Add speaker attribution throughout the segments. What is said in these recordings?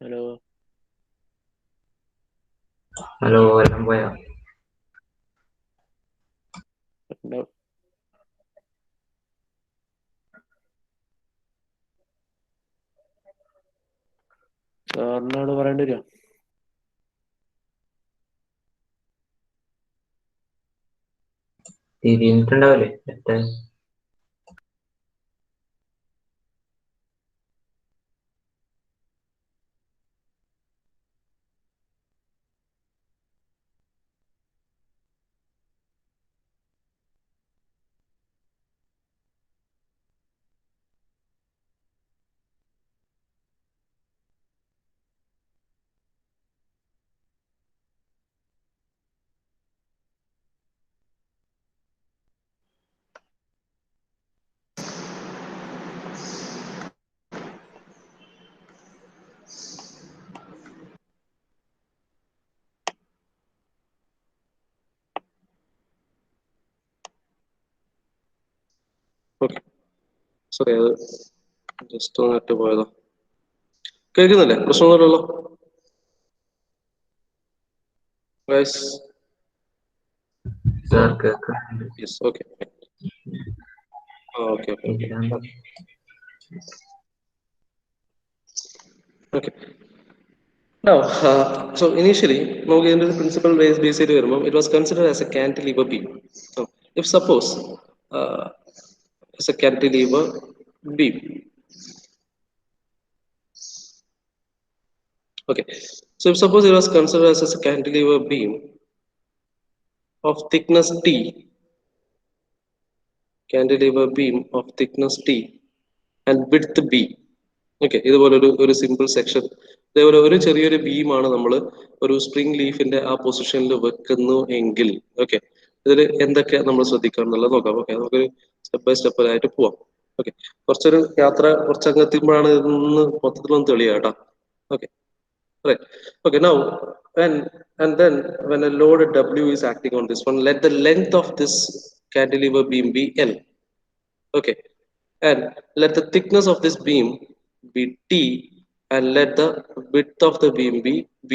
Speaker 1: Hello
Speaker 2: hello, എല്ലാം പോയോ?
Speaker 1: സാറിനോട് പറയേണ്ടി വരുമോ?
Speaker 2: തിരിഞ്ഞിട്ടുണ്ടാവില്ലേ?
Speaker 3: ഓക്കെ, സോറി, അത് ജസ്റ്റ് ഒന്ന് അറ്റ് പോയതാ. കേൾക്കുന്നില്ലേ? പ്രശ്നമൊന്നുമില്ലല്ലോ ഗൈസ്?
Speaker 2: സാർ കേൾക്കുന്നുണ്ട്.
Speaker 3: Yes, okay. Okay okay okay okay. Now, so initially, നമുക്ക് ഇതിന്റെ പ്രിൻസിപ്പൽ ബേസ് ചെയ്ത് വരുമ്പോൾ it was considered as a cantilever beam. So, if suppose it's a cantilever beam. Okay, so if suppose it was considered as a cantilever beam of thickness T, cantilever beam of thickness T and width B. Okay, ഇതുപോലെ ഒരു simple section, ഇതേപോലെ ഒരു ചെറിയൊരു ബീമാണ് നമ്മൾ ഒരു spring ലീഫിന്റെ ആ പൊസിഷനിൽ വെക്കുന്നു എങ്കിൽ, ഓക്കെ, ഇതിൽ എന്തൊക്കെ നമ്മൾ ശ്രദ്ധിക്കണം എന്നുള്ളത് നോക്കാം. ഓക്കെ, നമുക്ക് സ്റ്റെപ്പ് ബൈ സ്റ്റെപ്പ് ആയിട്ട് പോവാം. ഓക്കെ, കുറച്ചൊരു യാത്ര കുറച്ചങ്ങ് എത്തുമ്പോഴാണ് ഇതൊന്ന് മൊത്തത്തിലൊന്ന് തെളിയാ കേട്ടോ. Okay, right. Okay, now and then when a load W is acting on this one, let the length of this cantilever beam be L. Okay, and let the thickness of this beam be T, and let the width of the beam be V.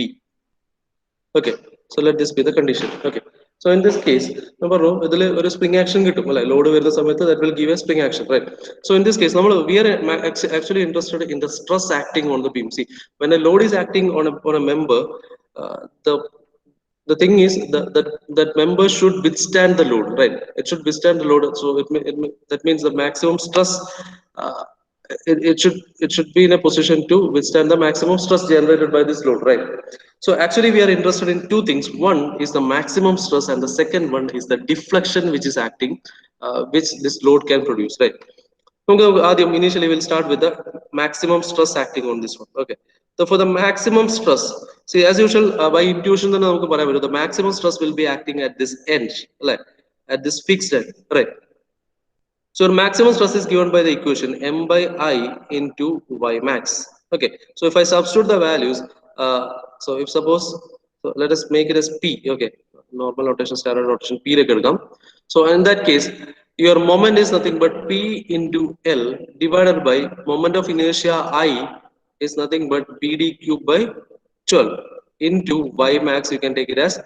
Speaker 3: Okay, so let this be the condition. Okay, so in this case, number one, ഇതിൽ ഒരു spring action കിട്ടും അല്ലെ? Load വരുന്ന സമയത്ത് that will give a spring action, right? So in this case, we are actually interested in the stress acting on the beam. See, when a load is acting on a member, the thing is that member should withstand the load, right? It should withstand the load. So that means the maximum stress. Uh, it should be in a position to withstand the maximum stress generated by this load, right? So actually we are interested in two things. One is the maximum stress, and the second one is the deflection which is acting, which this load can produce, right? Initially we'll start with the maximum stress acting on this one. Okay. So for the maximum stress, see as usual by intuition then the maximum stress will be acting at this end, like at this fixed end, right? So maximum stress is given by the equation m by I into y max. Okay. So if I substitute the values, so if suppose, so let us make it as P. Okay. Normal notation, standard notation, P. So in that case, your moment is nothing but P into L divided by moment of inertia I is nothing but BD cube by 12 into y max. You can take it as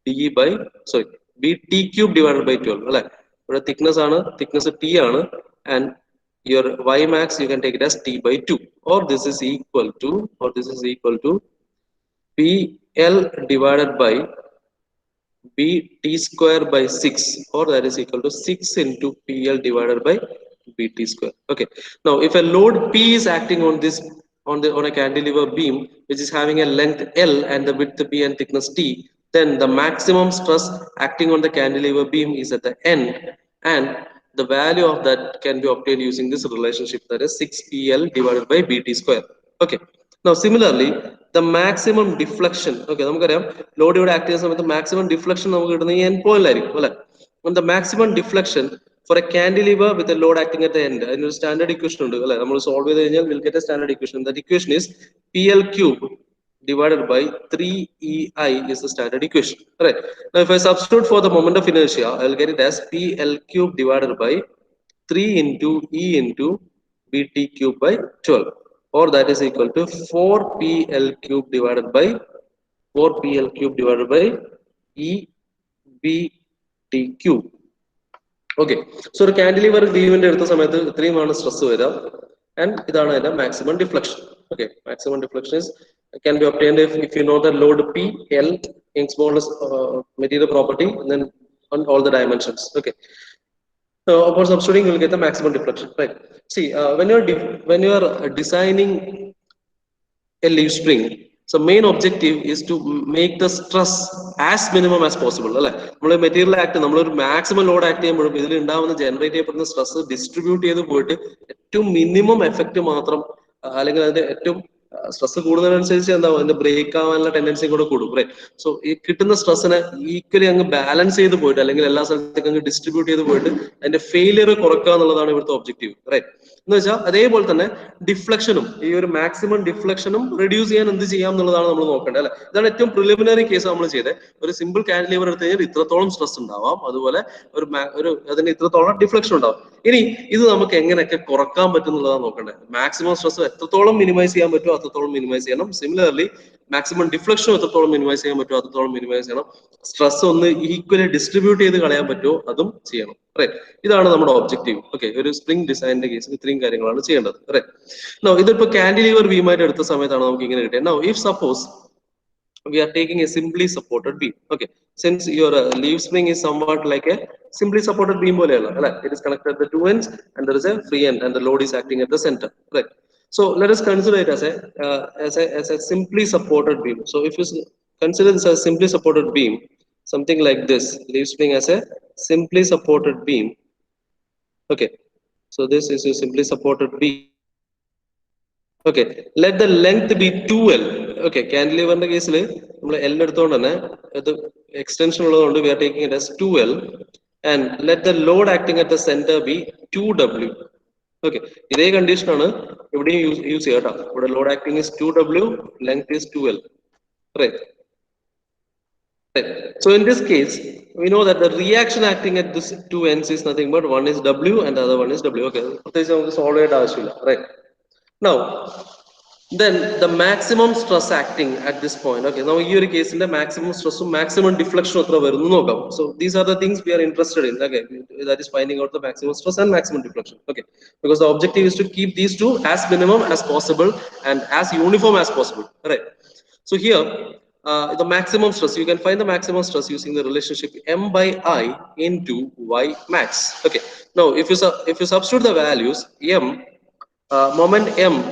Speaker 3: D by, sorry, BT cube divided by 12. Right? But thickness T and your y max you can take it as T by 2, or this is equal to PL divided by BT square by 6, or that is equal to 6 into PL divided by BT square. Okay. Now, if a load P is acting on this on a cantilever beam which is having a length L and the width B and thickness T, then the maximum stress acting on the cantilever beam is at the end, and the value of that can be obtained using this relationship, that is 6PL divided by BT square. Okay. Now, similarly, the maximum deflection. Okay, load act the maximum deflection end point. When the maximum deflection for a cantilever with a load acting at the end, and a standard equation, solve we'll get a standard equation. That equation is PL cube divided by 3EI is the standard equation. Right. Now, if I substitute for the moment of inertia, I'll get it as PL cube divided by 3 into E into BT cube by 12, or that is equal to 4PL cube divided by EBT cube. Okay, so the cantilever beam in the 3 stress and the maximum deflection. Okay, maximum deflection can be obtained if you know the load P, L, Young's material property, and then on all the dimensions. Okay. So upon substituting, you will get the maximum deflection. Right. See, when you are designing a leaf spring, so main objective is to make the stress as minimum as possible. Material act, maximum load act, generate stress distribute to minimum effect. Stress the break tendency right. So the stress equally balance distribute and the failure the objective, right? Deflection, maximum deflection reduce the preliminary case a simple cantilever stress deflection. Maximum stress minimize similarly, maximum deflection minimize stress equally distribute right. This is our objective. Okay, a spring design case with 3 right. Now, this is cantilever we might now if suppose we are taking a simply supported beam. Okay, since your leaf spring is somewhat like a simply supported beam, it is connected at the 2 ends and there is a free end and the load is acting at the center. Right. So let us consider it as a simply supported beam. So if you consider this as a simply supported beam, something like this, leaf spring as a simply supported beam. Okay, so this is a simply supported beam. Okay, let the length be 2L. Okay, cantilever in the case, the extension we are taking it as 2L, and let the load acting at the center be 2W. Okay, this condition use here. Load acting is 2W, length is 2L. Right. Right. So in this case, we know that the reaction acting at this 2 ends is nothing but one is W and the other one is W. Okay, right. Now, then the maximum stress acting at this point. Okay, now here case in the maximum stress, maximum deflection. So these are the things we are interested in. Okay, that is finding out the maximum stress and maximum deflection. Okay, because the objective is to keep these two as minimum as possible and as uniform as possible. Right. So here, the maximum stress, you can find the maximum stress using the relationship m by I into y max. Okay. Now, if you substitute the values m. Moment m,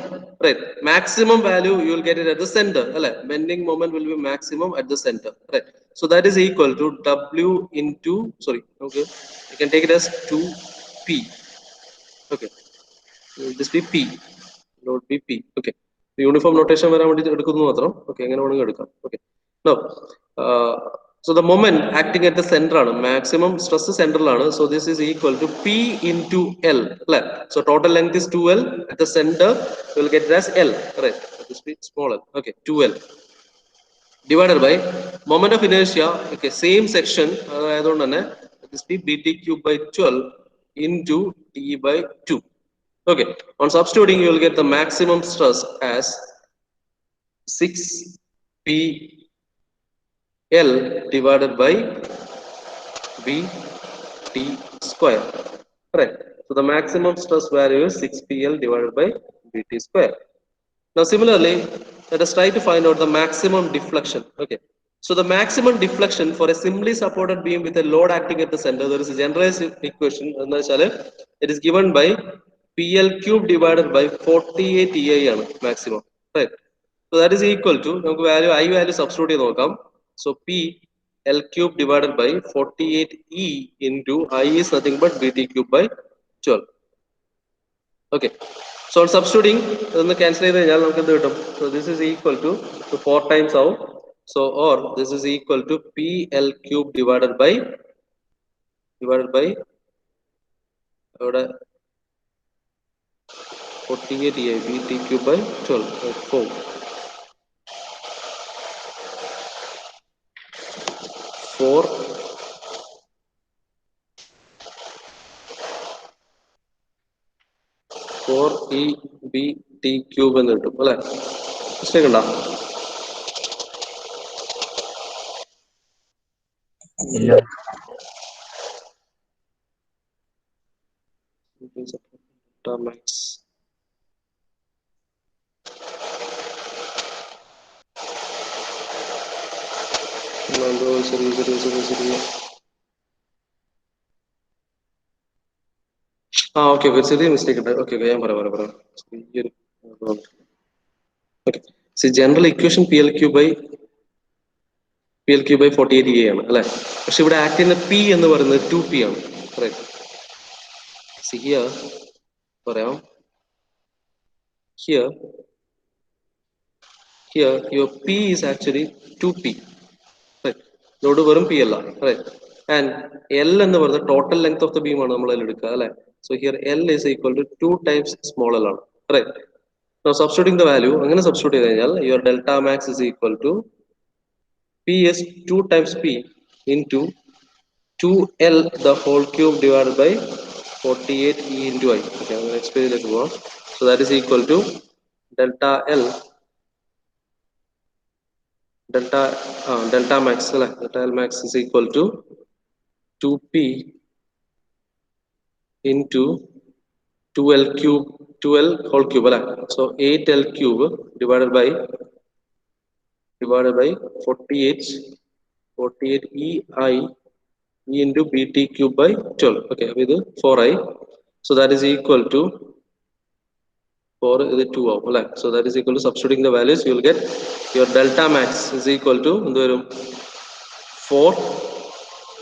Speaker 3: right, maximum value you will get it at the center. Bending moment will be maximum at the center, right? So that is equal to W into, sorry, okay, you can take it as 2P. Okay, This be P. Load be P. Okay. The uniform notation where I want to okay, okay. Now, so the moment acting at the center, maximum stress central, so this is equal to P into L. So total length is 2L. At the center, you will get it as L. Right. This be smaller. Okay, 2L. Divided by moment of inertia, okay, same section, this be Bt cube by 12 into T by 2. Okay, on substituting, you will get the maximum stress as 6PL divided by Bt square. Right. So the maximum stress value is 6PL divided by Bt square. Now, similarly, let us try to find out the maximum deflection. Okay. So the maximum deflection for a simply supported beam with a load acting at the center, there is a generalized equation. It is given by PL cube divided by 48 EI maximum. Right. So that is equal to I value substitute. So P L cube divided by 48 E into I is nothing but BT cube by 12. Okay. So on substituting, cancel so this is equal to 4 times out. So or this is equal to PL cube divided by 48 BT cube by 12. 4. 4 E B T cube എന്ന് കിട്ടും അല്ലേ? Mistake ഉണ്ടോ?
Speaker 2: ഇല്ല.
Speaker 3: Max. ശരി. Okay, ചെറിയ mistake ഉണ്ട്. Okay, ഞാൻ പറയാം. Okay. See, general equation PLQ by 48 EA ആണ് അല്ലേ? പക്ഷെ ഇവിടെ ആക്ട് ചെയ്യുന്ന P എന്ന് പറയുന്നത് 2P ആണ്. Right. See here, പറയാം. Here your P is actually 2P. Right. Load verum P അല്ല. Right. And L എന്ന് പറയുന്നത് total length of the beam ആണ് നമ്മൾ അതിൽ എടുക്കുക അല്ലേ? So here L is equal to 2 times small L ആണ്. Right. Now substituting the value, substitute your delta max is equal to P is 2 times P into 2L the whole cube divided by 48 E into I. Okay, I'm going to explain it more. So that is equal to delta max. Delta L max is equal to 2P into 2L whole cube. So 8L cube divided by 48 EI E into BT cube by 12. Okay, with 4I. So that is equal to 4 is 2 out. So that is equal to substituting the values. You will get your delta max is equal to 4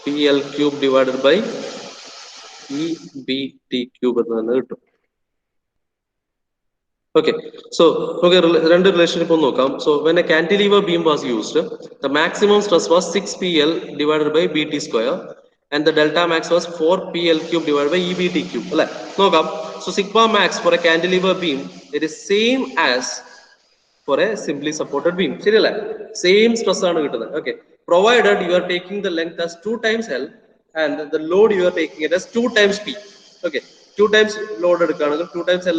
Speaker 3: PL cube divided by EBT cube. Okay, so render relationship. So when a cantilever beam was used, the maximum stress was 6PL divided by BT square, and the delta max was 4PL cube divided by EBT cube. So sigma max for a cantilever beam, it is same as for a simply supported beam. Same stress. Okay, provided you are taking the length as 2 times L and the load you are taking it as 2 times P. Okay, 2 times load 2 times L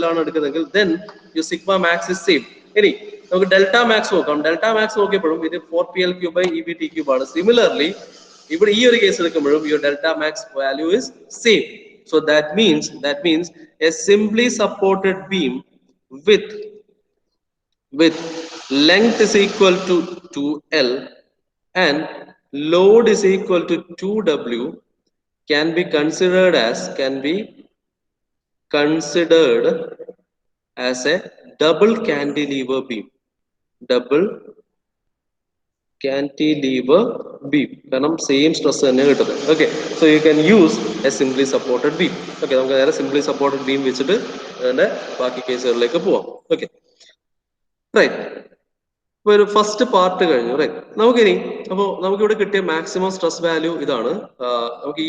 Speaker 3: then your sigma max is same. Delta max with 4PL cube by EBT cube. Similarly, even here case your delta max value is same. So that means a simply supported beam with length is equal to 2L and load is equal to 2W can be considered as a double cantilever beam. Same stress. Okay, so you can use a simply supported beam. Okay, simply supported beam which ബാക്കി കേസുകളിലേക്ക് പോവാം. Okay, right. അപ്പൊ ഒരു first part കഴിഞ്ഞു, right. നമുക്കിനി നമുക്കിവിടെ കിട്ടിയ maximum stress value ഇതാണ്. നമുക്ക്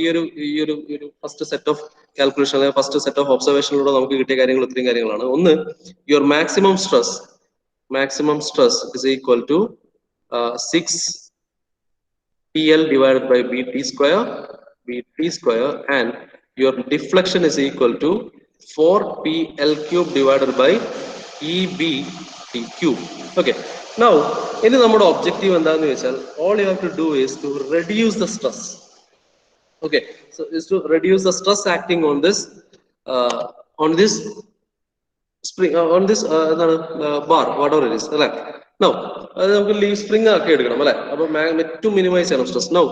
Speaker 3: ഈ ഒരു ഫസ്റ്റ് സെറ്റ് ഓഫ് കാൽക്കുലേഷൻ അല്ലെങ്കിൽ ഫസ്റ്റ് സെറ്റ് ഓഫ് ഒബ്സർവേഷനിലൂടെ നമുക്ക് കിട്ടിയ കാര്യങ്ങൾ ഇത്രയും കാര്യങ്ങളാണ്. ഒന്ന്, your maximum stress is equal to 6PL divided by BT square, and your deflection is equal to 4PL cube divided by EBT cube. Okay, now ഇനി നമ്മുടെ ഒബ്ജക്റ്റീവ് എന്താണെന്ന് വെച്ചാൽ, all you have to do is to reduce the stress. Okay, so is to reduce the stress acting on this spring, on this bar, whatever it is, അല്ലെ? Now അത് നമുക്ക് leave spring ആക്കി എടുക്കണം, അല്ലെ? അപ്പൊ ഏറ്റവും മിനിമൈസ് ചെയ്യണം stress. Now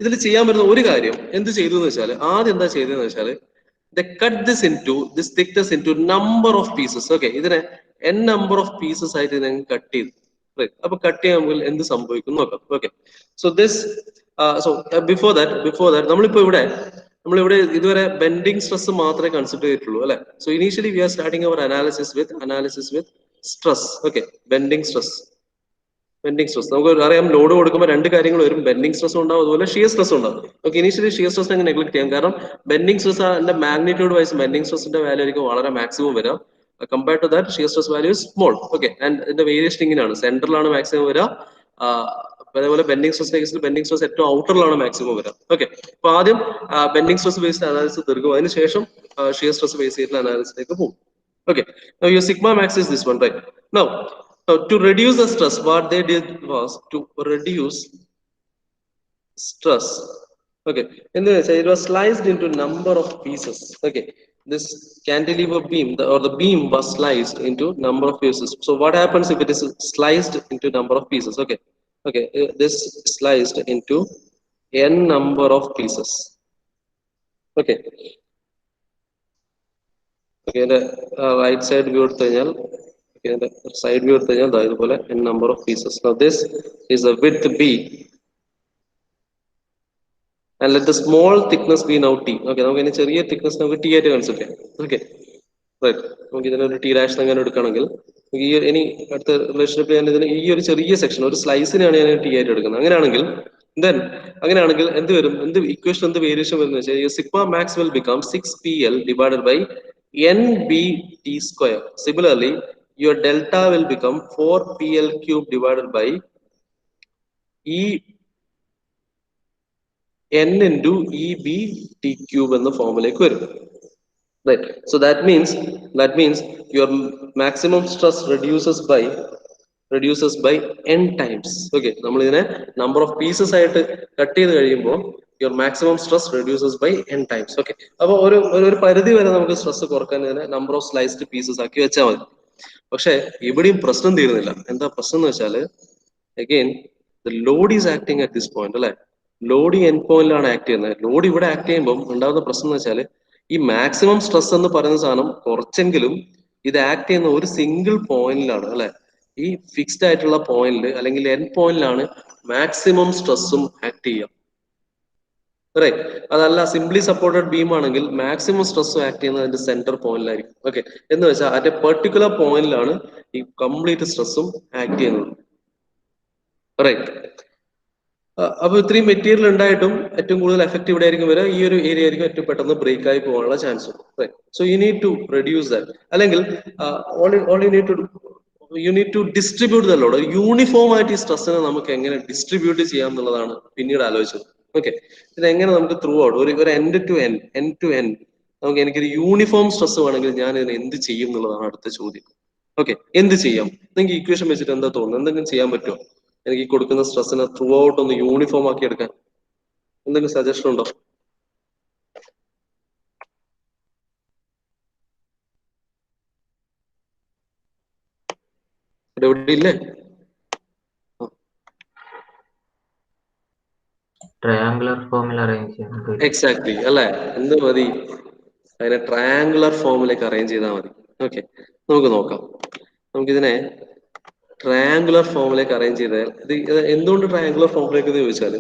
Speaker 3: ഇതിൽ ചെയ്യാൻ പറ്റുന്ന ഒരു കാര്യം എന്ത് ചെയ്തു എന്ന് വെച്ചാൽ, ആദ്യം എന്താ ചെയ്തതെന്ന് വെച്ചാൽ, they cut this thickness into number of pieces. Okay, ഇതിനെ n number of pieces ആയിട്ട് ഇതിനെ കട്ട് ചെയ്തു. അപ്പൊ കട്ട് ചെയ്യാൻ എന്ത് സംഭവിക്കും നോക്കാം. ഓക്കെ, സോ ബിഫോർ ദാറ്റ് നമ്മളിപ്പോ ഇവിടെ ഇതുവരെ ബെൻഡിങ് സ്ട്രെസ് മാത്രമേ കൺസിഡർ ചെയ്തിട്ടുള്ളൂ, അല്ലെ? So initially we are starting our analysis with stress. Okay, bending stress. നമുക്ക് അറിയാം, ലോഡ് കൊടുക്കുമ്പോൾ രണ്ട് കാര്യങ്ങൾ വരും, ബെൻഡിങ് സ്ട്രെസ് ഉണ്ടാവും, അതുപോലെ ഷിയർ സ്ട്രെസ് ഉണ്ടാവും. Okay, initially shear stress neglect ചെയ്യാം, കാരണം bending stress magnitude wise bending സ്ട്രെസിന്റെ വാല്യൂ ആയിരിക്കും വളരെ മാക്സിമം വരാം. Compared to that shear stress value small. Okay, and ഇതിന്റെ വേരിയേഷൻ ഇങ്ങനെയാണ്, സെൻട്രലാണ് മാക്സിമം വരിക, അതേപോലെ ബെൻഡിങ് സ്ട്രെസിന്റെ കേസിൽ ബെൻഡിങ് സ്ട്രെസ് ഏറ്റവും ഔട്ടറിലാണ് മാക്സിമം വരിക. ഓക്കെ, അപ്പൊ ആദ്യം ബെൻഡിങ് സ്ട്രെസ് ബേസ്ഡ് അനാലിസിസ് തീർക്കും, അതിനുശേഷം ഷിയർ സ്ട്രെസ് ബേസ് ചെയ്തിട്ടുള്ള അനാലിസിലേക്ക് പോകും. Okay, now your sigma max is this one, right? Now to reduce the stress, what they did was to reduce stress. Okay, and then it was sliced into number of pieces. Okay, this cantilever beam or the beam was sliced into number of pieces. So what happens if it is sliced into number of pieces? Okay, this sliced into n number of pieces. Okay, the right side view എടുത്തു കഴിഞ്ഞാൽ, the side view എടുത്തു കഴിഞ്ഞാൽ ഇതുപോലെ n number of pieces. Now this is the width B, and let the small thickness be now T. Okay, നമുക്ക് ഇനി ചെറിയ thickness നമുക്ക് T ആയിട്ട് കൺസിഡർ ചെയ്യാം. Okay, right. നമുക്ക് ഇതിനൊരു T ഡാഷ് അങ്ങനെ എടുക്കുകയാണെങ്കിൽ, ഈ ഇനി അടുത്ത റിലേഷൻഷിപ്പ് ഞാൻ ഇതിന് ഈ ഒരു ചെറിയ സെക്ഷൻ, ഒരു സ്ലൈസിനാണ് ഞാൻ T ആയിട്ട് എടുക്കുന്നത്. അങ്ങനെയാണെങ്കിൽ എന്ത് വരും, ഇക്വേഷൻ എന്ത് വേരിയേഷൻ വരുന്ന വെച്ചാൽ, sigma max will become 6PL divided by NBT square. Similarly, your delta will become 4PL cube divided by n into EBT cube എന്ന ഫോമിലേക്ക് വരും. Right. So that means your maximum stress reduces by n times. Okay, നമ്മൾ ഇതിനെ number of pieces ആയിട്ട് cut ചെയ്ത് കഴിയുമ്പോൾ your maximum stress reduces by n times. Okay, അപ്പൊ ഒരു പരിധി വരെ നമുക്ക് സ്ട്രെസ് കുറക്കാൻ ഇതിനെ number of sliced pieces ആക്കി വെച്ചാൽ മതി. പക്ഷെ ഇവിടെയും പ്രശ്നം തീരുന്നില്ല. എന്താ പ്രശ്നം എന്ന് വെച്ചാൽ, again the load is acting at this point, അല്ലെ? ലോഡ് ഈ എൻ പോയിന്റിലാണ് ആക്ട് ചെയ്യുന്നത്. ലോഡ് ഇവിടെ ആക്ട് ചെയ്യുമ്പോൾ ഉണ്ടാകുന്ന പ്രശ്നം എന്ന് വെച്ചാൽ, ഈ മാക്സിമം സ്ട്രെസ് എന്ന് പറയുന്ന സാധനം കുറച്ചെങ്കിലും ഇത് ആക്ട് ചെയ്യുന്ന ഒരു സിംഗിൾ പോയിന്റിലാണ്, അല്ലെ? ഈ ഫിക്സ്ഡ് ആയിട്ടുള്ള പോയിന്റിൽ അല്ലെങ്കിൽ എൻ പോയിന്റിലാണ് മാക്സിമം സ്ട്രെസ്സും ആക്ട് ചെയ്യുക. റൈറ്റ്. അതല്ല സിംപ്ലി സപ്പോർട്ടഡ് ബീം ആണെങ്കിൽ മാക്സിമം സ്ട്രെസ്സും ആക്ട് ചെയ്യുന്നത് അതിന്റെ സെന്റർ പോയിന്റിലായിരിക്കും. ഓക്കെ, എന്ന് വെച്ചാൽ അതിന്റെ പെർട്ടിക്കുലർ പോയിന്റിലാണ് ഈ കംപ്ലീറ്റ് സ്ട്രെസ്സും ആക്ട് ചെയ്യുന്നത്. റൈറ്റ്. അപ്പൊ ഇത്രയും മെറ്റീരിയൽ ഉണ്ടായിട്ടും ഏറ്റവും കൂടുതൽ എഫക്റ്റ് ഇവിടെ ആയിരിക്കും വരിക, ഈ ഒരു ഏരിയ ആയിരിക്കും ഏറ്റവും പെട്ടെന്ന് ബ്രേക്ക് ആയി പോകാനുള്ള chance. So you need to reduce that, അല്ലെങ്കിൽ you need to distribute the load. Uniform ആയിട്ട് ഈ സ്ട്രെസ്സിനെ നമുക്ക് എങ്ങനെ ഡിസ്ട്രിബ്യൂട്ട് ചെയ്യാം എന്നുള്ളതാണ് പിന്നീട് ആലോചിച്ചത്. ഓക്കെ, ഇതെങ്ങനെ നമുക്ക് ത്രൂ ഔട്ട് ഒരു എൻഡ് ടു എൻഡ് നമുക്ക് എനിക്കൊരു യൂണിഫോം സ്ട്രെസ് വേണമെങ്കിൽ ഞാൻ ഇതിന് എന്ത് ചെയ്യും എന്നുള്ളതാണ് അടുത്ത ചോദ്യം. ഓക്കെ, എന്ത് ചെയ്യാം? നിങ്ങൾക്ക് ഇക്വേഷൻ വെച്ചിട്ട് എന്താ തോന്നുന്നത്? എന്തെങ്കിലും ചെയ്യാൻ പറ്റുമോ എനിക്ക് ഈ കൊടുക്കുന്ന സ്ട്രെസ്സിനെ ത്രൂ ഔട്ട് ഒന്ന് യൂണിഫോം ആക്കി എടുക്കാൻ? എന്തെങ്കിലും സജഷൻ ഉണ്ടോ? ഇവിടെ ഇല്ലേ?
Speaker 2: ട്രയാങ്കുലർ ഫോമിൽ അറേഞ്ച് ചെയ്യാം.
Speaker 3: എക്സാക്ട്ലി, അല്ലെ? എന്ത് മതി? അതിനെ ട്രയാങ്കുലർ ഫോമിലേക്ക് അറേഞ്ച് ചെയ്താൽ മതി. ഓക്കെ, നമുക്ക് നോക്കാം. നമുക്കിതിനെ ട്രയാങ്കുലർ ഫോമിലേക്ക് അറേഞ്ച് ചെയ്താൽ, ഇത് എന്തുകൊണ്ട് ട്രയാങ്കുലർ ഫോമിലേക്ക് എന്ന് ചോദിച്ചാൽ,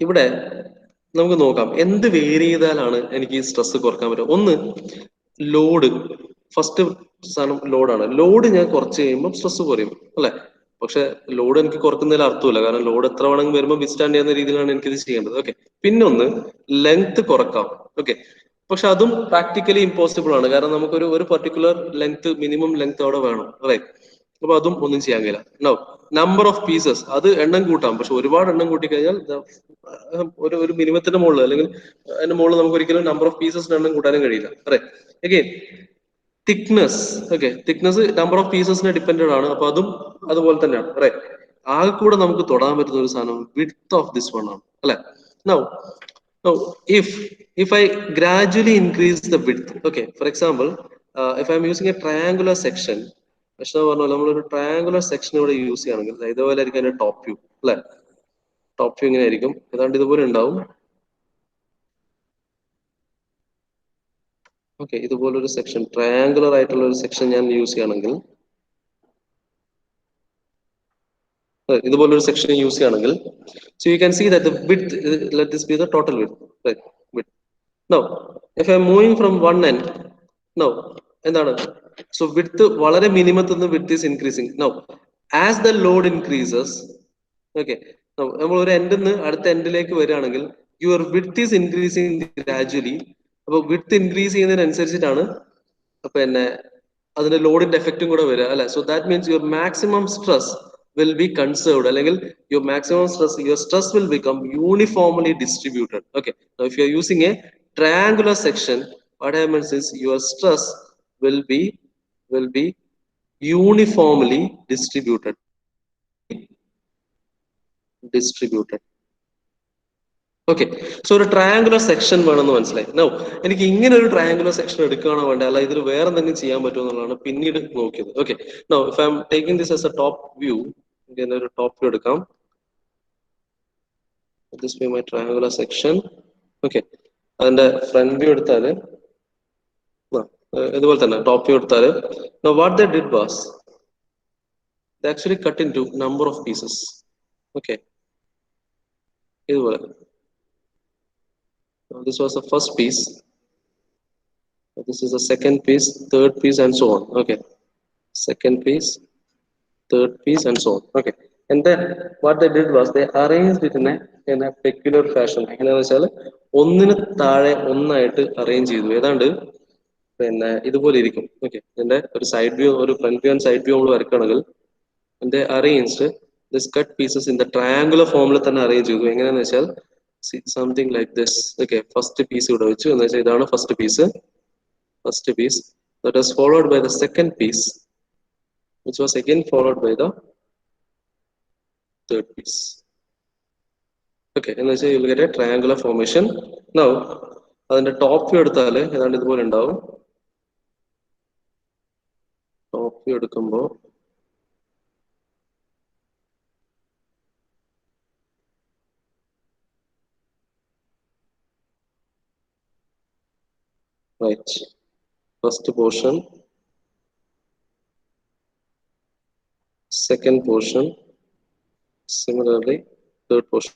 Speaker 3: ഇവിടെ നമുക്ക് നോക്കാം എന്ത് വേരി ചെയ്താലാണ് എനിക്ക് സ്ട്രെസ് കുറക്കാൻ പറ്റുക. ഒന്ന്, ലോഡ്. ഫസ്റ്റ് സാധനം ലോഡാണ്. ലോഡ് ഞാൻ കുറച്ച് കഴിയുമ്പോൾ സ്ട്രെസ് കുറയും അല്ലെ. പക്ഷെ ലോഡ് എനിക്ക് കുറക്കുന്നതിൽ അർത്ഥമില്ല, കാരണം ലോഡ് എത്ര വേണമെങ്കിൽ വരുമ്പോൾ വിസ്റ്റാൻഡ് ചെയ്യുന്ന രീതിയിലാണ് എനിക്കിത് ചെയ്യേണ്ടത്. ഓക്കെ. പിന്നൊന്ന്, ലെങ്ത് കുറക്കാം. ഓക്കെ. പക്ഷെ അതും പ്രാക്ടിക്കലി ഇമ്പോസിബിൾ ആണ്, കാരണം നമുക്കൊരു ഒരു പർട്ടിക്കുലർ ലെങ്ത്, മിനിമം ലെങ്ത് അവിടെ വേണം, റൈറ്റ്. അപ്പൊ അതും ഒന്നും ചെയ്യാൻ കഴിയില്ല. നോ, നമ്പർ ഓഫ് പീസസ്, അത് എണ്ണം കൂട്ടാം, പക്ഷെ ഒരുപാട് എണ്ണം കൂട്ടി കഴിഞ്ഞാൽ ഒരു മിനിമത്തിന്റെ മുകളിൽ അല്ലെങ്കിൽ അതിന്റെ മുകളിൽ നമുക്ക് ഒരിക്കലും നമ്പർ ഓഫ് പീസസിന്റെ എണ്ണം കൂട്ടാനും കഴിയില്ല, right. Again thickness. Okay, thickness number of പീസസിനെ ഡിപ്പെൻഡഡ് ആണ്, അപ്പൊ അതും അതുപോലെ തന്നെയാണ്, റൈറ്റ്. ആകെ കൂടെ നമുക്ക് തൊടാൻ പറ്റുന്ന ഒരു സാധനം വിഡ്ത്ത് ഓഫ് ദിസ് വൺ ആണ്, അല്ലെ. Now if I gradually increase the width, okay, for example, if I'm using a triangular section, പക്ഷെ പറഞ്ഞല്ലോ നമ്മളൊരു ട്രയാങ്കുലർ സെക്ഷൻ ഇവിടെ യൂസ് ചെയ്യുകയാണെങ്കിൽ ഇതുപോലെ ആയിരിക്കും അതിന്റെ ടോപ്പ് വ്യൂ, അല്ലെ. ടോപ്പ് വ്യൂ ഇങ്ങനെ ആയിരിക്കും, ഏതാണ്ട് ഇതുപോലെ ഉണ്ടാവും. ഓക്കെ, ഇതുപോലൊരു സെക്ഷൻ, ട്രയാങ്കുലർ ആയിട്ടുള്ള ഒരു സെക്ഷൻ ഞാൻ യൂസ് ചെയ്യുകയാണെങ്കിൽ, ഇതുപോലൊരു സെക്ഷൻ യൂസ് ചെയ്യുകയാണെങ്കിൽ, so you can see that the width, let this be the total width, right, width. Now if I am moving from one end, now എന്താണ്, so width വളരെ മിനിമത്തിൽ നിന്ന് width is increasing. Now as the load increases, okay, now നമ്മൾ ഒരു എൻഡിൽ നിന്ന് അടുത്ത എൻഡിലേക്ക് വരികയാണെങ്കിൽ your width is increasing gradually. അപ്പൊ width increase ചെയ്യുന്നതിനനുസരിച്ചിട്ടാണ് പിന്നെ അതിന്റെ ലോഡിന്റെ എഫക്റ്റും കൂടെ വരിക, അല്ലെ. So that means your maximum stress will be conserved, അല്ലെങ്കിൽ your maximum stress, your stress will become uniformly distributed. Okay, now if you are using a triangular section, what happens is your stress will be uniformly distributed. Okay, so ഒരു triangular section വേണമെന്ന് മനസ്സിലായി. No, എനിക്ക് ഇങ്ങനെ ഒരു triangular section എടുക്കുകയാണോ വേണ്ട, അല്ല ഇതിൽ വേറെ എന്തെങ്കിലും ചെയ്യാൻ പറ്റുമോ എന്നുള്ളതാണ് പിന്നീട് നോക്കിയത്. Okay, know if I am taking this as A top view, ഇങ്ങനെ ഒരു ടോപ്പ് വ്യൂ എടുക്കാം. This be my triangular section. Okay, അതിന്റെ ഫ്രണ്ട് വ്യൂ എടുത്താല് ഇതുപോലെ തന്നെ ടോപ്പ് വ്യൂ എടുത്താല്, no what they did was they actually cut into number of pieces. Okay, ഇതുപോലെ. This was the first piece, this is the second piece, third piece, and so on. Okay, second piece, third piece, and so on. Okay, and then what they did was they arranged it in a peculiar fashion. എങ്ങനെയാണെന്ന് വെച്ചാൽ ഒന്നിന് താഴെ ഒന്നായിട്ട് arrange ചെയ്തു, ഏതാണ്ട് പിന്നെ ഇതുപോലെ ഇരിക്കും. ഓക്കെ, ഇതിന്റെ ഒരു സൈഡ് വ്യൂ, ഒരു front view and side view നമ്മൾ വരയ്ക്കുകയാണെങ്കിൽ they arranged this cut pieces in the triangular formula തന്നെ അറേഞ്ച് ചെയ്തു. എങ്ങനെയാണെന്ന് വെച്ചാൽ something like this. Okay, first piece ഇവിടെ വെച്ചു എന്ന് വെച്ചാൽ ഇതാണ് first piece, that was followed by the second piece, which was again followed by the third piece. Okay, എന്ന് വെച്ചാൽ you will get a triangular formation. Now അതിന്റെ top view എടുത്താൽ ഏതാണ്ട് ഇതുപോലെ ഉണ്ടാവും. ടോപ്പ് വ്യൂ എടുക്കുമ്പോൾ right, first portion, second portion, similarly third portion.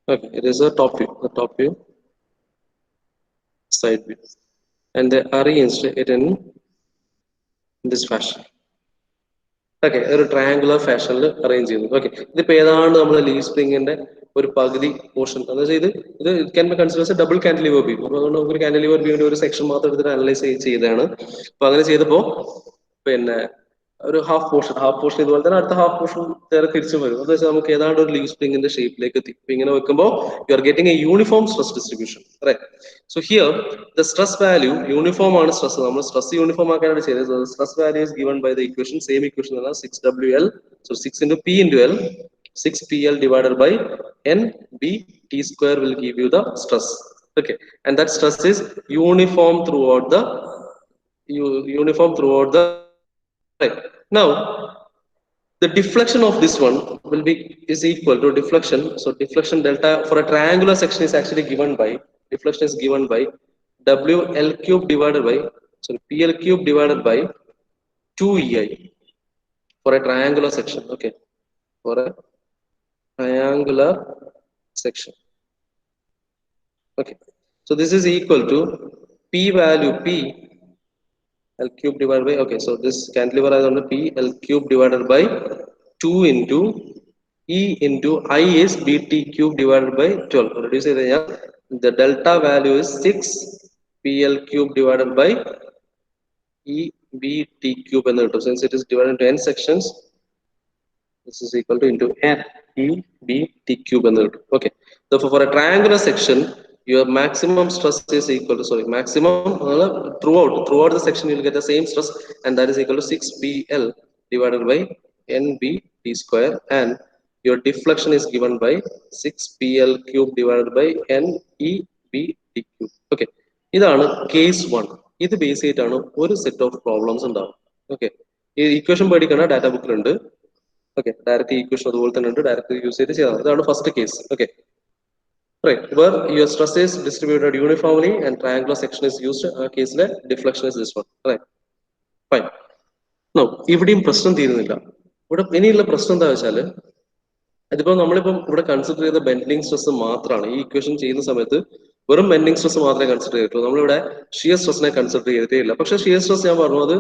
Speaker 3: Okay, it is a top view, side view, and they arranged it in this fashion. Okay, ഒരു triangular ഫാഷനിൽ arrange ചെയ്യുന്നു. Okay, ഇതിപ്പോ ഏതാണ് നമ്മുടെ ലീവ് സ്പ്രിങ്ങിന്റെ ഒരു പകുതി പോർഷൻ എന്ന് വെച്ചാൽ ഇത് can be consider double cantilever beam. അപ്പൊ അതുകൊണ്ട് നമുക്ക് ഒരു കാന്റിലിവർ ബീമിന്റെ ഒരു സെക്ഷൻ മാത്രം എടുത്തിട്ട് അനലൈസ് ചെയ്തതാണ്. അപ്പൊ അങ്ങനെ ചെയ്തപ്പോ പിന്നെ ഒരു ഹാഫ് പോർഷൻ ഇതുപോലെ തന്നെ അടുത്ത ഹാഫ് പോർഷൻ നേരെ തിരിച്ചു വരും. എന്ന് വെച്ചാൽ നമുക്ക് ഏതാണ്ട് ഒരു ലീവ് സ്പ്രിങ്ങിന്റെ ഷേപ്പിലേക്ക് എത്തി. അപ്പൊ ഇങ്ങനെ വെക്കുമ്പോൾ you are getting a uniform stress distribution, right. So here the stress value uniform ആണ്. സ്ട്രെസ് നമ്മൾ സ്ട്രെസ് യൂണിഫോം ആക്കാനാണ് ചെയ്തത്. Stress value is given by the equation, same equation അല്ല, 6WL, so 6 into P into L, 6PL divided by NB T square will give you the stress. Okay, and that stress is uniform throughout the right. Now the deflection of this one is equal to deflection. So deflection delta for a triangular section is actually given by, deflection is given by WL cube divided by, PL cube divided by 2EI. for a triangular section. Okay, for a triangular section. Okay, so this is equal to p value p L cube divided by, okay, so this cantilever is on the P L cube divided by 2 into E into I is BT cube divided by 12. Reduce it, the delta value is 6 PL cube divided by E B T cube and the since it is divided into n sections, this is equal to into n E B T cube and the okay. Therefore, for a triangular section, your maximum stress is equal to maximum throughout the section you will get the same stress, and that is equal to 6 PL divided by NB T square, and your deflection is given by 6 PL cube divided by NEB T cube. Okay, ഇതാണ് case 1. ഇത് base ചെയ്തിട്ടാണ് ഒരു set of problems ഉണ്ടാവും. Okay, ഈ equation പേടിക്കണ data ബുക്കിലുണ്ട്. Okay, direct equation അതുപോലെ തന്നെ ഉണ്ട്, ഡയറക്റ്റ് യൂസ് ചെയ്ത് ചെയ്യാം. ഇതാണ് first case. Okay, right, where your stress is distributed uniformly and triangular section is used. Case le deflection is this one, right? Fine. Now ഇവിടെയും പ്രശ്നം തീരുന്നില്ല. ഇവിടെ ഇനിയുള്ള പ്രശ്നം എന്താ വെച്ചാല്, അതിപ്പോ നമ്മളിപ്പം ഇവിടെ കൺസിഡർ ചെയ്ത ബെൻഡിങ് സ്ട്രെസ് മാത്രമാണ്. ഈ ഇക്വേഷൻ ചെയ്യുന്ന സമയത്ത് വെറും ബെൻഡിങ് സ്ട്രെസ് മാത്രമേ കൺസിഡർ ചെയ്തിട്ടുള്ളൂ. നമ്മളിവിടെ ഷിയർ സ്ട്രെസ്സിനെ കൺസിഡർ ചെയ്തിട്ടേ ഇല്ല. പക്ഷെ ഷിയർ സ്ട്രെസ് ഞാൻ പറഞ്ഞു അത്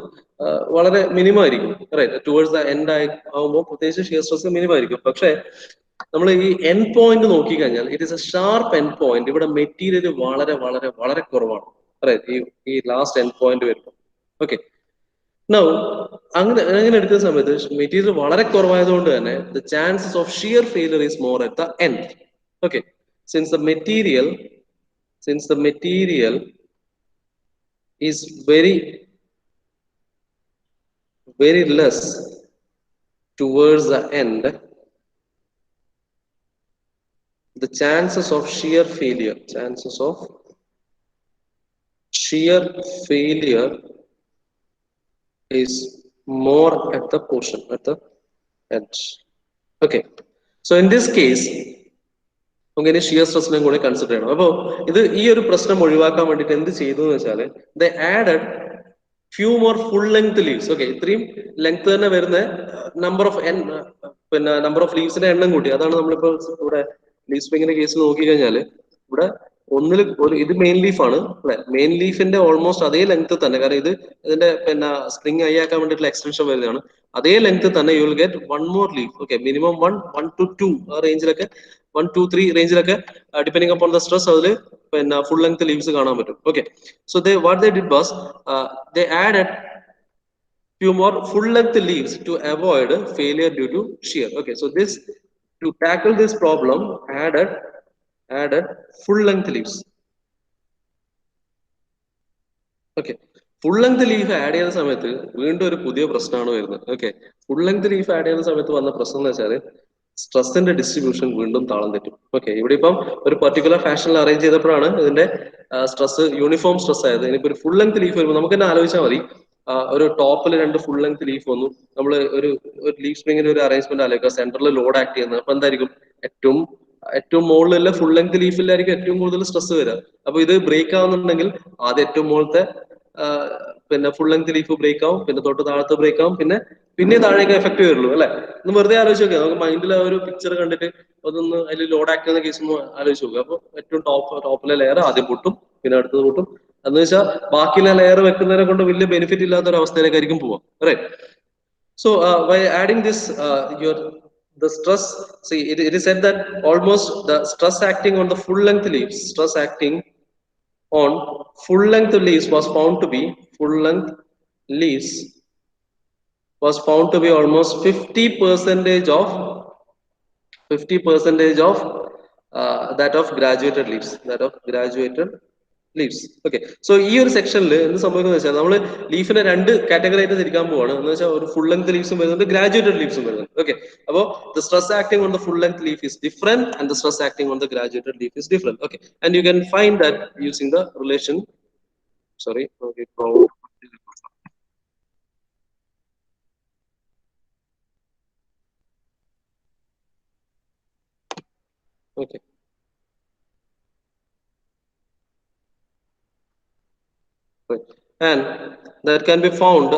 Speaker 3: വളരെ മിനിമം ആയിരിക്കും, റൈറ്റ്? ടുവേഴ്സ് ദ എൻഡ് ആകുമ്പോൾ പ്രത്യേകിച്ച് ഷിയർ സ്ട്രെസ് മിനിമം ആയിരിക്കും. പക്ഷെ നമ്മൾ ഈ എൻ പോയിന്റ് നോക്കിക്കഴിഞ്ഞാൽ it is A sharp end point. ഇവിടെ മെറ്റീരിയൽ വളരെ വളരെ വളരെ കുറവാണ്, റൈറ്റ്? ഈ ലാസ്റ്റ് എൻ പോയിന്റ് വരുമ്പോൾ. ഓക്കെ, നൗ അങ്ങനെ എടുക്കുന്ന സമയത്ത് മെറ്റീരിയൽ വളരെ കുറവായതുകൊണ്ട് തന്നെ the chances of shear failure is more at the end. Okay, since the material is very less towards the end, the chances of shear failure is more at the portion at the edge. Okay, so in this case നമുക്ക് shear സ്ട്രെസ്സിനെ കൂടെ consider ചെയ്യണം. അപ്പോൾ ഇത് ഈ ഒരു പ്രശ്നം ഒഴിവാക്കാൻ വേണ്ടിയിട്ട് എന്ത് ചെയ്തു എന്ന് വെച്ചാൽ they added few more full length leaves. Okay, ഇത്രയും ലെങ്ത് തന്നെ വരുന്ന നമ്പർ ഓഫ് ലീവ്സിന്റെ എണ്ണം കൂട്ടി. അതാണ് നമ്മളിപ്പോ ഇവിടെ ലീവ് സ്പ്രിങ്ങിന്റെ കേസ് നോക്കിക്കഴിഞ്ഞാൽ ഇവിടെ ഇത് മെയിൻ ലീഫ് ആണ് അല്ലെ? മെയിൻ ലീഫിന്റെ ഓൾമോസ്റ്റ് അതേ ലെങ്ത് തന്നെ, കാരണം ഇതിന്റെ സ്പ്രിങ് ഹൈ ആക്കാൻ വേണ്ടിയിട്ടുള്ള എക്സ്റ്റൻഷൻ വരുന്നതാണ്. അതേ ലെങ്ത് തന്നെ you will get one more leaf. Okay, minimum 1 to 2 ആ റേഞ്ചിലൊക്കെ, 1 2 3 റേഞ്ചിലൊക്കെ ഡിപ്പെൻഡിങ് അപ്പോൺ ദ സ്ട്രെസ് അതിൽ ഫുൾ ലെങ്ത് ലീവ്സ് കാണാൻ പറ്റും. Okay, so what they did was they added few more full length leaves to avoid failure due to shear. Okay, so to tackle this problem added full length leaves. Okay, full length leaf add ചെയ്യുന്ന സമയത്ത് വീണ്ടും ഒരു പുതിയ പ്രശ്നമാണ് വരുന്നത്. Okay, full length leaf add ചെയ്യുന്ന സമയത്ത് വന്ന പ്രശ്നം എന്ന് വെച്ചാൽ സ്ട്രെസ്സിന്റെ ഡിസ്ട്രിബ്യൂഷൻ വീണ്ടും താളം തെറ്റും. ഓക്കെ, ഇവിടെ ഇപ്പം ഒരു പർട്ടിക്കുലർ ഫാഷനിൽ അറേഞ്ച് ചെയ്തപ്പോഴാണ് ഇതിന്റെ സ്ട്രെസ് യൂണിഫോം സ്ട്രെസ് ആയത്. ഇനിയിപ്പോ ഒരു ഫുൾ ലെങ്ത് ലീഫ് വരുമ്പോൾ നമുക്ക് തന്നെ ആലോചിച്ചാൽ മതി, ഒരു ടോപ്പിൽ 2 ഫുൾ ലെങ്ത് ലീഫ് വന്നു, നമ്മൾ ഒരു ലീഫ് സ്പ്രിങ്ങിന്റെ ഒരു അറേഞ്ച്മെന്റ് ആലോചിക്കുക, സെന്ററിൽ ലോഡ് ആക്ട് ചെയ്യുന്നത്. അപ്പൊ എന്തായിരിക്കും, ഏറ്റവും മുകളിലുള്ള ഫുൾ ലെങ്ത് ലീഫിലായിരിക്കും ഏറ്റവും കൂടുതൽ സ്ട്രെസ് വരിക. അപ്പൊ ഇത് ബ്രേക്ക് ആവുന്നുണ്ടെങ്കിൽ ആദ്യം ഏറ്റവും മുകളിലത്തെ ഫുൾ ലെങ്ത് ലീഫ് ബ്രേക്ക് ആവും, പിന്നെ തൊട്ട് താഴത്ത് ബ്രേക്ക് ആവും, പിന്നെ താഴേക്ക് എഫക്ട് വരുള്ളൂ അല്ലെ? ഒന്ന് വെറുതെ ആലോചിച്ച് നോക്കുക, നമുക്ക് മൈൻഡിൽ ആ ഒരു പിക്ചർ കണ്ടിട്ട് അതൊന്ന് അതിൽ ലോഡ് ആക്ട് ചെയ്യുന്ന കേസ് ഒന്ന് ആലോചിച്ച് നോക്കുക. അപ്പൊ ഏറ്റവും ടോപ്പിലെ ലെയർ ആദ്യം പൊട്ടും, പിന്നെ അടുത്തത് പൊട്ടും. എന്ന് വെച്ചാൽ ബാക്കിയുള്ള ലെയർ വെക്കുന്നതിനെ കൊണ്ട് വലിയ ബെനിഫിറ്റ് ഇല്ലാത്ത ഒരു അവസ്ഥയിലേക്കായിരിക്കും പോവാം, right? So by adding this, the stress, see it is said that almost the stress acting on the full length leaves, was found to be almost 50% of that of graduated leaves. Okay, so ഈ ഒരു സെക്ഷനിൽ എന്ത് സംഭവിക്കുന്നത് വെച്ചാൽ നമ്മൾ ലീഫിനെ 2 category ആയിട്ട് തിരിക്കാൻ പോവാണ്. എന്ന് വെച്ചാൽ ഒരു ഫുൾ ലെങ്ത് ലീവ്സും വരുന്നുണ്ട്, ഗ്രാജുവേറ്റഡ് ലീവ്സും വരുന്നുണ്ട്. ഓക്കെ, അപ്പോൾ the stress acting on the full length leaf is different and the stress acting on the graduated leaf is different. Okay, and you can find that using the relation. Sorry, okay, okay. And that can be found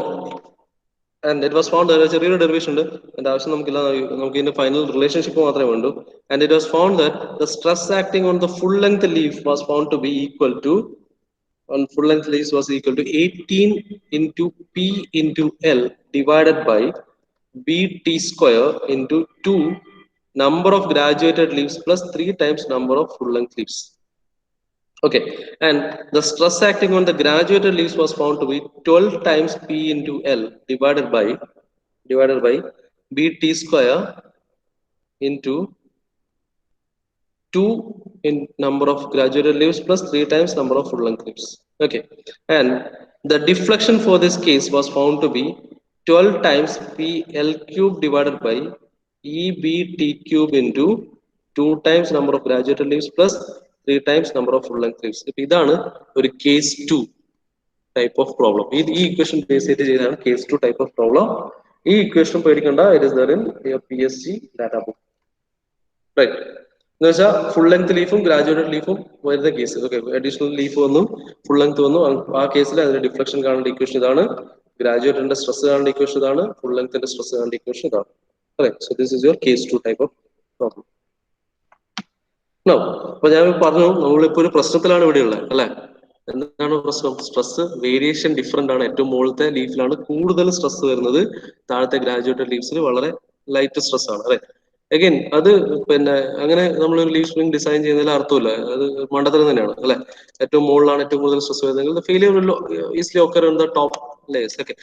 Speaker 3: and it was found ചെറിയൊരു derivation ഉണ്ട്, അതിന്റെ ആവശ്യം നമുക്കില്ല, നമുക്ക് ഇതിന്റെ final relationship മാത്രമേ വേണ്ടൂ. And it was found that the stress acting on the full length leaf was found to be equal to, on full length leaves was equal to 18 into P into L divided by BT square into 2 number of graduated leaves plus 3 times number of full length leaves. Okay, and the stress acting on the graduated leaves was found to be 12 times P into L divided by BT square into 2 in number of graduated leaves plus 3 times number of full length leaves. Okay, and the deflection for this case was found to be 12 times PL cube divided by EBT cube into 2 times number of graduated leaves plus 3 times number of full length leaves. ഇതാണ് ഒരു case 2 type of problem. ഈ equation base ചെയ്ത് ചെയ്താണ് case 2 type of problem. ഈ equation പേടിക്കണ്ട, it is there in PSG data book. Right, എന്ന് വെച്ചാൽ full length ലീഫും ഗ്രാജുവേറ്റഡ് ലീഫും വരുന്ന കേസ്. ഓക്കെ, അഡീഷണൽ ലീഫ് വന്നു, ഫുൾ ലെങ്ത് വന്നു, ആ കേസിൽ അതിന്റെ ഡിഫ്ലക്ഷൻ കാണേണ്ട ഇക്വേഷൻ ഇതാണ്, ഗ്രാജുവേറ്റിന്റെ സ്ട്രെസ് കാണേണ്ട ഇക്വേഷൻ ഇതാണ്, ഫുൾ ലെങ്ത്തിന്റെ സ്ട്രെസ് കാണേണ്ട ഇക്വേഷൻ ഇതാണ്. So this is your case 2 type of problem. അപ്പൊ ഞാൻ പറഞ്ഞു, നമ്മളിപ്പോ ഒരു പ്രശ്നത്തിലാണ് ഇവിടെ ഉള്ളത് അല്ലെ. എന്താണ് പ്രശ്നം? സ്ട്രെസ് വേരിയേഷൻ ഡിഫറെന്റ് ആണ്. ഏറ്റവും മുകളിലത്തെ ലീഫിലാണ് കൂടുതൽ സ്ട്രെസ് വരുന്നത്, താഴത്തെ ഗ്രാജുവേറ്റഡ് ലീഫ്സിൽ വളരെ ലൈറ്റ് സ്ട്രെസ് ആണ് അല്ലെ. അഗൈൻ അത് പിന്നെ അങ്ങനെ നമ്മളൊരു ലീഫ് സ്പ്രിംഗ് ഡിസൈൻ ചെയ്യുന്നതിൽ അർത്ഥമില്ല, അത് മണ്ടത്തരം തന്നെയാണ് അല്ലെ. ഏറ്റവും മുകളിലാണ് ഏറ്റവും കൂടുതൽ സ്ട്രെസ് വരുന്നതെങ്കിൽ failure easily occur in the top layers. Okay,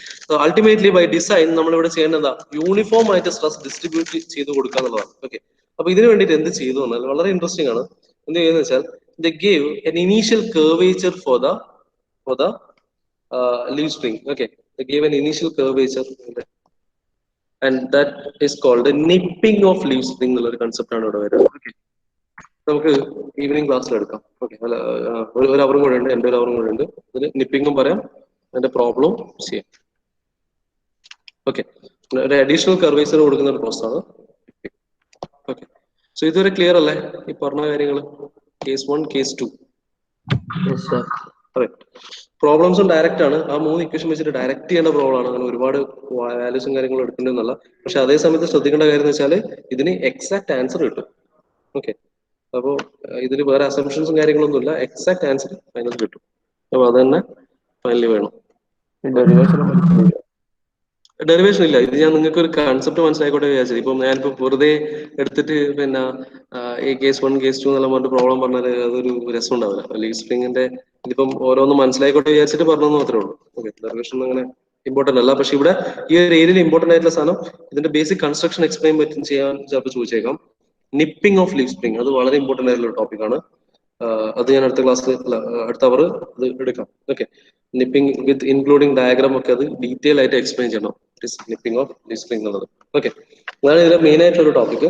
Speaker 3: ultimately by design നമ്മളിവിടെ ചെയ്യേണ്ടതാ, യൂണിഫോം ആയിട്ട് സ്ട്രെസ് ഡിസ്ട്രിബ്യൂട്ട് ചെയ്ത് കൊടുക്കുക എന്നുള്ളതാണ്. ഓക്കെ, അപ്പൊ ഇതിനു വേണ്ടിയിട്ട് എന്ത് ചെയ്തു എന്നാൽ വളരെ ഇൻട്രസ്റ്റിംഗ് ആണ്. എന്ത് ചെയ്യുന്നത് വെച്ചാൽ they gave an initial curvature for the leaf spring. Okay, they gave an initial curvature and that is called the nipping of leaf spring എന്നുള്ള ഒരു കൺസെപ്റ്റ് ആണ് ഇവിടെ വരുന്നത്. ഓക്കെ, നമുക്ക് ഈവനിങ് ക്ലാസ്സിൽ എടുക്കാം. ഓക്കെ, അല്ല ഒരു അവറും കൂടെ ഉണ്ട്, എൻ്റെ ഒരു അവറും കൂടെ ഉണ്ട്. ഇതിന് നിപ്പിങ്ങും പറയാം, അതിന്റെ പ്രോബ്ലം ചെയ്യാം. ഓക്കെ, ഒരു അഡീഷണൽ കർവേച്ചർ കൊടുക്കുന്ന ഒരു പ്രോസസ് ആണ്. ഓക്കെ, സോ ഇതുവരെ ക്ലിയർ അല്ലേ ഈ പറഞ്ഞ കാര്യങ്ങൾ? Case 1, case 2. പ്രോബ്ലംസും ഡയറക്റ്റ് ആണ്. ആ 3 ഇക്വേഷൻ വെച്ചിട്ട് ഡയറക്റ്റ് ചെയ്യേണ്ട പ്രോബ്ലം ആണ്, അങ്ങനെ ഒരുപാട് വാല്യൂസും കാര്യങ്ങളും എടുക്കേണ്ടതെന്നല്ല. പക്ഷെ അതേ സമയത്ത് ശ്രദ്ധിക്കേണ്ട കാര്യം എന്ന് വെച്ചാൽ ഇതിന് എക്സാക്ട് ആൻസർ കിട്ടും. ഓക്കെ, അപ്പോൾ ഇതിൽ വേറെ അസംഷൻസും കാര്യങ്ങളൊന്നും ഇല്ല, എക്സാക്ട് ആൻസർ ഫൈനൽ കിട്ടും. അപ്പൊ അത് തന്നെ ഫൈനലി വേണം. ഡെറിവേഷൻ ഇല്ല, ഇത് ഞാൻ നിങ്ങൾക്ക് ഒരു കൺസെപ്റ്റ് മനസ്സിലായിക്കോട്ടെ വിചാരിച്ചത്. ഇപ്പം ഞാനിപ്പോ വെറുതെ എടുത്തിട്ട് പിന്നെ ഈ കേസ് 1, കേസ് 2 എന്നെല്ലാം പറഞ്ഞിട്ട് പ്രോബ്ലം പറഞ്ഞാൽ അതൊരു രസം ഉണ്ടാവില്ല. ലീഫ് സ്പ്രിങ്ങിന്റെ ഇതിപ്പം ഓരോന്നും മനസ്സിലായിക്കോട്ടെ വിചാരിച്ചിട്ട് പറഞ്ഞെന്ന് മാത്രമേ ഉള്ളൂ. ഓക്കെ, ഡെറിവേഷൻ അങ്ങനെ ഇമ്പോർട്ടന്റ് അല്ല. പക്ഷെ ഇവിടെ ഈ ഒരു ഏരിയയിൽ ഇമ്പോർട്ടന്റ് ആയിട്ടുള്ള സാധനം, ഇതിന്റെ ബേസിക് കൺസ്ട്രക്ഷൻ എക്സ്പ്ലെയിൻ ചെയ്യാൻ ചിലപ്പോൾ ചോദിച്ചേക്കാം. നിപ്പിംഗ് ഓഫ് ലീഫ് സ്പ്രിങ്, അത് വളരെ ഇമ്പോർട്ടന്റ് ആയിട്ടുള്ള ടോപ്പിക് ആണ്. അത് ഞാൻ അടുത്ത ക്ലാസ്സിൽ അടുത്ത അവർ അത് എടുക്കാം. ഓക്കെ, നിപ്പിംഗ് വിത്ത് ഇൻക്ലൂഡിംഗ് ഡയഗ്രാം ഒക്കെ അത് ഡീറ്റെയിൽ ആയിട്ട് എക്സ്പ്ലെയിൻ ചെയ്യണം, നിപ്പിംഗ് ഓഫ് ലീഫ് സ്പ്രിങ് എന്നുള്ളത്. ഓക്കെ, അതാണ് ഇതിലെ മെയിൻ ആയിട്ടുള്ള ഒരു ടോപ്പിക്.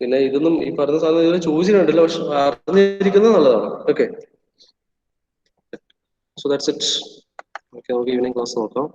Speaker 3: പിന്നെ ഇതൊന്നും ഈ പറഞ്ഞ സാധനം ഇതിൽ ചോദിച്ചിട്ടുണ്ടല്ലോ, പക്ഷെ അറിഞ്ഞിരിക്കുന്നത് നല്ലതാണ്. Okay, so that's it. Okay, നമുക്ക് ഈവനിങ് ക്ലാസ് നോക്കാം.